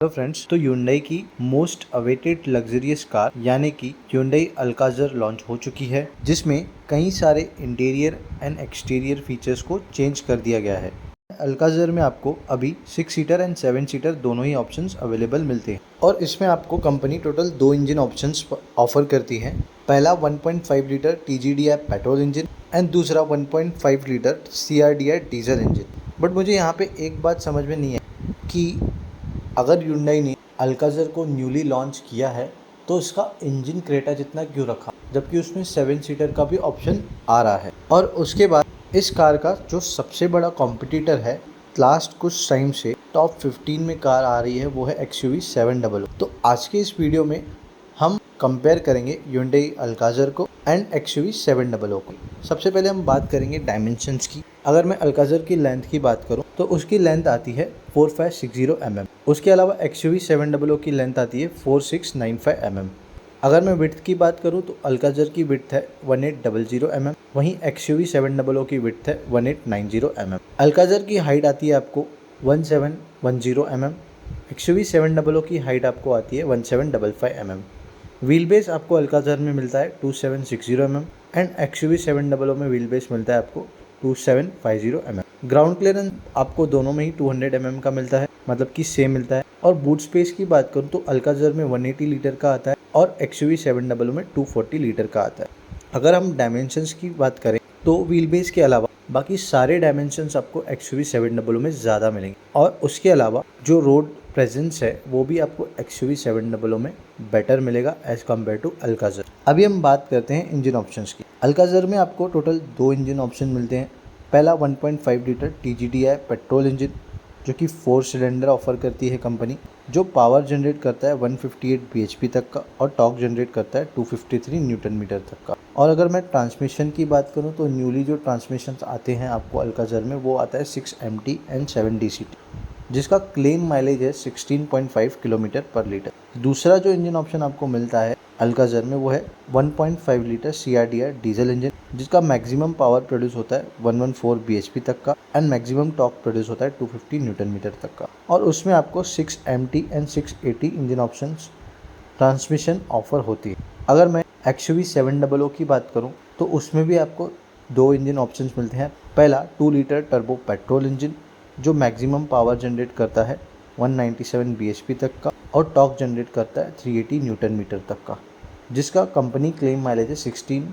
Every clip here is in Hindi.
हेलो फ्रेंड्स, तो Hyundai की मोस्ट अवेटेड लग्जरियस कार यानी कि Hyundai अल्काज़र लॉन्च हो चुकी है, जिसमें कई सारे इंटीरियर एंड एक्सटीरियर फीचर्स को चेंज कर दिया गया है। अल्काज़र में आपको अभी 6 सीटर एंड 7 सीटर दोनों ही ऑप्शंस अवेलेबल मिलते हैं और इसमें आपको company total 2 engine options offer करती है। पहला 1.5 litre TGDI petrol engine and दूसरा 1.5 litre CRDI diesel engine. But मुझे यहाँ पे एक बात समझ में नहीं है कि अगर Hyundai ने अल्काज़र को न्यूली लॉन्च किया है तो इसका इंजन क्रेटा जितना क्यों रखा, जबकि उसमें 7 सीटर का भी ऑप्शन आ रहा है। और उसके बाद इस कार का जो सबसे बड़ा कॉम्पिटिटर है, लास्ट कुछ टाइम से टॉप 15 में कार आ रही है, वो है XUV 700। तो आज के इस वीडियो में हम कंपेयर करेंगे Hyundai अल्काज़र को एंड XUV 700 को। सबसे पहले हम बात करेंगे डायमेंशंस की। अगर मैं अल्काज़र की लेंथ की बात करूं तो उसकी लेंथ आती है 4560 mm। उसके अलावा XUV 700 की लेंथ आती है 4695 mm। अगर मैं विड्थ की बात करूं तो अल्काज़र की विड्थ है 1800 mm, वहीं XUV 700 की विड्थ है 1890 mm। अल्काज़र की हाइट आती है आपको 1710 mm, XUV 700 की हाइट आपको आती है 1755 mm। व्हील बेस आपको अल्काज़र में मिलता है 2760 mm एंड XUV 700 में व्हील बेस मिलता है आपको 2750 mm। ग्राउंड क्लियरेंस आपको दोनों में ही 200 mm का मिलता है, मतलब कि सेम मिलता है। और बूट स्पेस की बात करूँ तो अल्काज़र में 180 लीटर का आता है और XUV 700 में 240 लीटर का आता है। अगर हम डायमेंशंस की बात करें तो व्हील बेस के अलावा बाकी सारे डायमेंशंस आपको XUV 700 में ज़्यादा मिलेंगे और उसके अलावा जो रोड प्रेजेंस है वो भी आपको XUV 700 में बेटर मिलेगा एज़ कम्पेयर टू अल्काज़र। अभी हम बात करते हैं इंजन ऑप्शंस की। अल्काज़र में आपको टोटल 2 इंजन ऑप्शन मिलते हैं। पहला 1.5 लीटर TGDI पेट्रोल इंजन जो कि 4 सिलेंडर ऑफर करती है कंपनी, जो पावर जनरेट करता है 158 bhp तक का और टॉर्क जनरेट करता है 253 न्यूटन मीटर तक का। और अगर मैं ट्रांसमिशन की बात करूं तो न्यूली जो ट्रांसमिशन आते हैं आपको अल्काज़र में, वो आता है 6MT एंड 7 DCT, जिसका क्लेम माइलेज है 16.5 किलोमीटर पर लीटर। दूसरा जो इंजन ऑप्शन आपको मिलता है अल्काज़र में वो है 1.5 लीटर CRDI डीजल इंजन, जिसका मैक्सिमम पावर प्रोड्यूस होता है 114 bhp तक का एंड मैक्सिमम टॉर्क प्रोड्यूस होता है 250 न्यूटन मीटर तक का। और उसमें आपको 6MT and 680 engine options transmission offer होती है। अगर मैं XUV 700 की बात करूं तो उसमें भी आपको 2 इंजन ऑप्शंस मिलते हैं। पहला 2 लीटर टर्बो पेट्रोल इंजन जो मैक्सिमम पावर जनरेट करता है 197 bhp तक का और टॉर्क जनरेट करता है 380 न्यूटन मीटर तक का, जिसका कंपनी क्लेम माइलेज है 16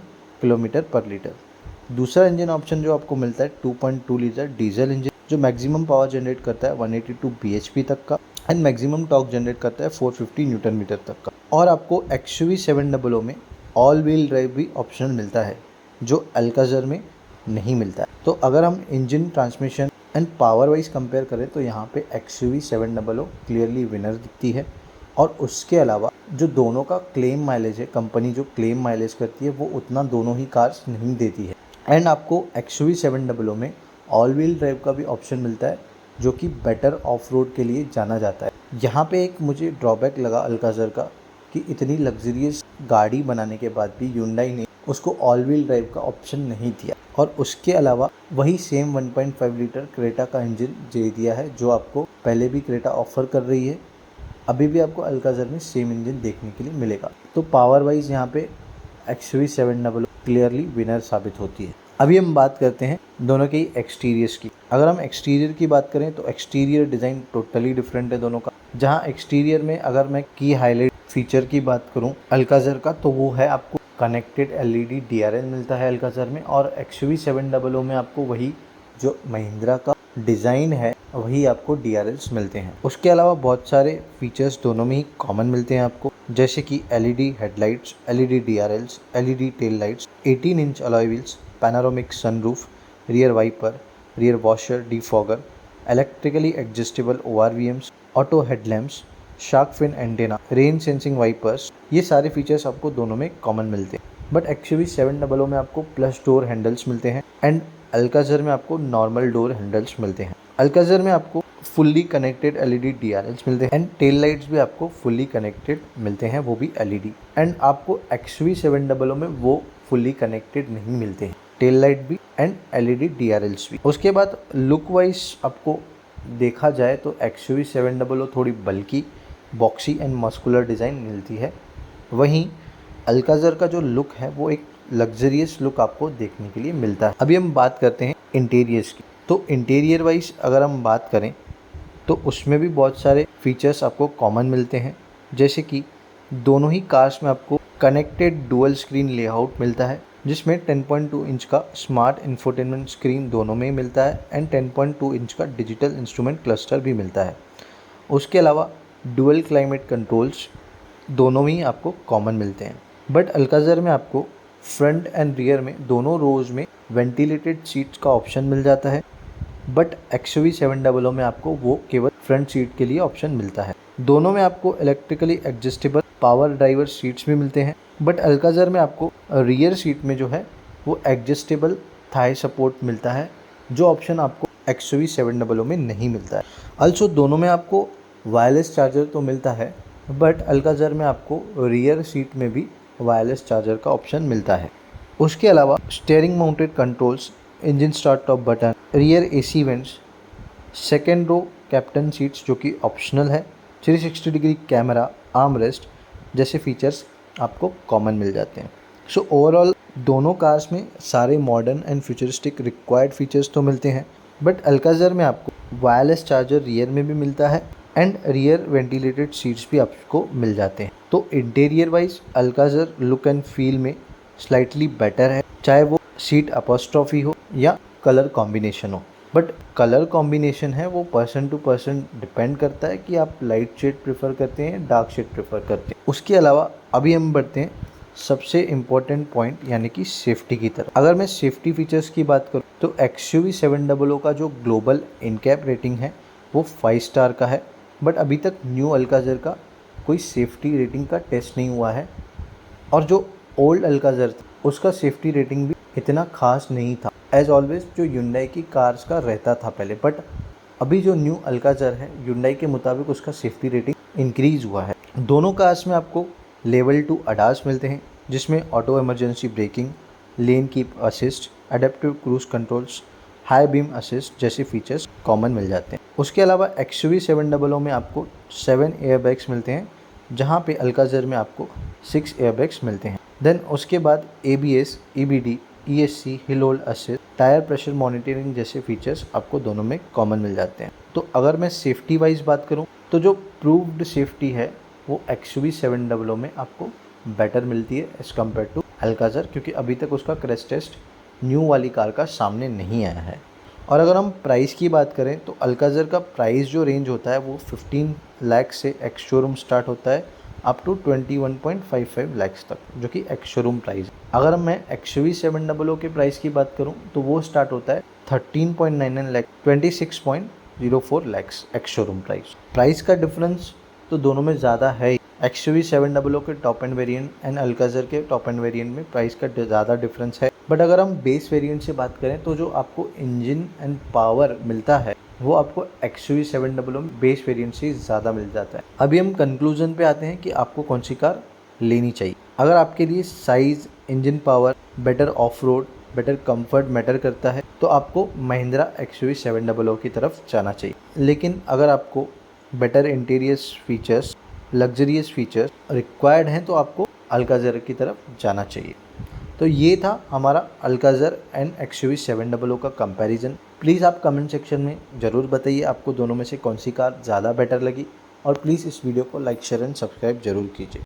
किलोमीटर पर लीटर। दूसरा इंजन ऑप्शन जो आपको मिलता है 2.2 लीटर डीजल इंजन जो मैक्सिमम पावर जनरेट करता है 182 bhp तक का एंड मैक्सिमम टॉर्क जनरेट करता है 450 न्यूटन मीटर तक का। और आपको XUV 700 में ऑल व्हील ड्राइव भी ऑप्शन मिलता है जो अल्काज़र में नहीं मिलता है। तो अगर हम engine, transmission and power wise compare करें तो यहाँ पे XUV 700 क्लियरली विनर दिखती है। और उसके अलावा जो दोनों का क्लेम माइलेज है, कंपनी जो क्लेम माइलेज करती है वो उतना दोनों ही कार्स नहीं देती है। एंड आपको XUV 700 में ऑल व्हील ड्राइव का भी ऑप्शन मिलता है जो कि बेटर ऑफ रोड के लिए जाना जाता है। यहाँ पे एक मुझे ड्रॉबैक लगा अल्काज़र का कि इतनी लग्जरियस गाड़ी बनाने के बाद भी Hyundai ने उसको ऑल व्हील ड्राइव का ऑप्शन नहीं दिया और उसके अलावा वही सेम 1.5 लीटर क्रेटा का इंजन दे दिया है, जो आपको पहले भी क्रेटा ऑफर कर रही है, अभी भी आपको अल्काज़र में सेम इंजन देखने के लिए मिलेगा। तो पावर वाइज यहाँ पे XUV 700 क्लियरली विनर साबित होती है। अभी हम बात करते हैं दोनों के एक्सटीरियर्स की। अगर हम एक्सटीरियर की बात करें तो एक्सटीरियर डिज़ाइन टोटली डिफरेंट है दोनों का। जहाँ एक्सटीरियर में अगर मैं की हाईलाइट फीचर की बात करूँ अल्काज़र का, तो वो है आपको कनेक्टेड LED DRL मिलता है अल्काज़र में, और XUV 700 में आपको वही जो महिंद्रा का डिज़ाइन है वही आपको DRLs मिलते हैं। उसके अलावा बहुत सारे फीचर्स दोनों में ही कॉमन मिलते हैं आपको, जैसे कि LED headlights, LED DRLs, LED tail lights, 18 inch alloy wheels, panoramic sunroof, rear wiper, rear washer, defogger, electrically adjustable ORVMs, auto headlamps, shark fin antenna, rain sensing wipers, ये सारे फीचर्स आपको दोनों में कॉमन मिलते हैं। बट XUV 700 में आपको प्लस डोर हैंडल्स मिलते हैं एंड अल्काज़र में आपको नॉर्मल डोर हैंडल्स मिलते हैं। अल्काज़र में आपको फुल्ली कनेक्टेड LED DRLs मिलते हैं एंड टेल लाइट्स भी आपको फुल्ली कनेक्टेड मिलते हैं, वो भी LED। एंड आपको XUV 700 में वो फुल्ली कनेक्टेड नहीं मिलते हैं, टेल लाइट भी एंड LED DRLs भी। उसके बाद लुक वाइज आपको देखा जाए तो XUV 700 थोड़ी बल्की, बॉक्सी एंड मस्कुलर डिज़ाइन मिलती है। वहीं अल्काज़र का जो लुक है वो एक लग्जरियस लुक आपको देखने के लिए मिलता है। अभी हम बात करते हैं इंटीरियर्स की। तो इंटीरियर वाइज अगर हम बात करें तो उसमें भी बहुत सारे फीचर्स आपको कॉमन मिलते हैं, जैसे कि दोनों ही कार्स में आपको कनेक्टेड डुअल स्क्रीन लेआउट मिलता है, जिसमें 10.2 इंच का स्मार्ट इंफोटेनमेंट स्क्रीन दोनों में ही मिलता है एंड 10.2 इंच का डिजिटल इंस्ट्रूमेंट क्लस्टर भी मिलता है। उसके अलावा डुअल क्लाइमेट कंट्रोल्स दोनों ही आपको कॉमन मिलते हैं। बट अल्काज़र में आपको फ्रंट एंड रियर में दोनों रोज में वेंटिलेटेड सीट्स का ऑप्शन मिल जाता है, बट XUV 700 में आपको वो केवल फ्रंट सीट के लिए ऑप्शन मिलता है। दोनों में आपको electrically adjustable power driver seats भी मिलते हैं, बट अल्काज़र में आपको रियर सीट में जो है वो एडजस्टेबल थाई सपोर्ट मिलता है, जो ऑप्शन आपको XUV 700 में नहीं मिलता है। अल्सो दोनों में आपको वायरलेस चार्जर तो मिलता है, बट अल्काज़र में आपको रियर सीट में भी वायरलेस चार्जर का ऑप्शन मिलता है। उसके अलावा steering mounted controls, engine start top button, rear AC vents, second row captain seats जो कि ऑप्शनल है, 360 डिग्री कैमरा, आर्म रेस्ट जैसे फीचर्स आपको कॉमन मिल जाते हैं। सो ओवरऑल दोनों कार्स में सारे modern and futuristic required features तो मिलते हैं, बट अल्काज़र में आपको वायरलेस चार्जर रियर में भी मिलता है एंड रियर वेंटिलेटेड सीट्स भी आपको मिल जाते हैं। तो interior wise Alcazar look and feel में स्लाइटली बेटर है, चाहे वो सीट अपॉस्ट्रॉफी हो या कलर कॉम्बिनेशन हो। बट कलर कॉम्बिनेशन है वो पर्सन टू पर्सन डिपेंड करता है कि आप लाइट शेड प्रेफर करते हैं, डार्क शेड प्रेफर करते हैं। उसके अलावा अभी हम बढ़ते हैं सबसे इम्पोर्टेंट पॉइंट यानी कि सेफ्टी की तरफ। अगर मैं सेफ्टी फीचर्स की बात करूँ तो XUV 700 का जो ग्लोबल इनकैप रेटिंग है वो 5 स्टार का है, बट अभी तक न्यू अल्काज़र का कोई सेफ्टी रेटिंग का टेस्ट नहीं हुआ है। और जो ओल्ड अल्काज़र था उसका सेफ्टी रेटिंग भी इतना खास नहीं था, एज ऑलवेज जो ह्युंडई की कार्स का रहता था पहले। बट अभी जो न्यू अल्काज़र है ह्युंडई के मुताबिक उसका सेफ्टी रेटिंग इंक्रीज हुआ है। दोनों कार्स में आपको लेवल 2 ADAS मिलते हैं, जिसमें auto emergency breaking, lane keep assist, adaptive cruise controls, high beam assist जैसे फीचर्स कॉमन मिल जाते हैं। उसके अलावा XUV 700 में आपको 7 एयरबैग्स मिलते हैं, जहाँ पे अल्काज़र में आपको 6 एयरबैग्स मिलते हैं। देन उसके बाद ABS, EBD, ESC, hill hold assist, tyre pressure monitoring जैसे फीचर्स आपको दोनों में कॉमन मिल जाते हैं। तो अगर मैं सेफ्टी वाइज बात करूं तो जो प्रूव्ड सेफ्टी है वो XUV 700 में आपको बेटर मिलती है एज़ कम्पेयर टू अल्काज़र, क्योंकि अभी तक उसका क्रैश टेस्ट न्यू वाली कार का सामने नहीं आया है। और अगर हम प्राइस की बात करें तो अल्काज़र का प्राइस जो रेंज होता है वो 15 लाख से एक्स शोरूम स्टार्ट होता है अप टू 21.55 लाख तक, जो कि एक्स शोरूम प्राइस है। अगर मैं XUV 700 के प्राइस की बात करूं तो वो स्टार्ट होता है 13.99 lakh, 26.04 lakh ex showroom price का डिफरेंस तो दोनों में ज़्यादा है ही। XUV 700 के top end variant and Alcazar के टॉप एंड वेरिएंट में प्राइस का ज़्यादा डिफरेंस है। बट अगर हम बेस वेरिएंट से बात करें तो जो आपको इंजन एंड पावर मिलता है वो आपको XUV 700 में बेस वेरिएंट से ज़्यादा मिल जाता है। अभी हम कंक्लूजन पे आते हैं कि आपको कौन सी कार लेनी चाहिए। अगर आपके लिए size, engine power, better of road, better comfort matter करता है तो आपको महिंद्रा XUV 700 की तरफ जाना चाहिए। लेकिन अगर आपको better interiors features, luxurious features required हैं तो आपको अल्काज़र की तरफ जाना चाहिए। तो ये था हमारा अल्काज़र एंड XUV 700 का कंपैरिजन। प्लीज़ आप कमेंट सेक्शन में ज़रूर बताइए आपको दोनों में से कौन सी कार ज़्यादा बेटर लगी, और प्लीज़ इस वीडियो को लाइक, शेयर एंड सब्सक्राइब ज़रूर कीजिए।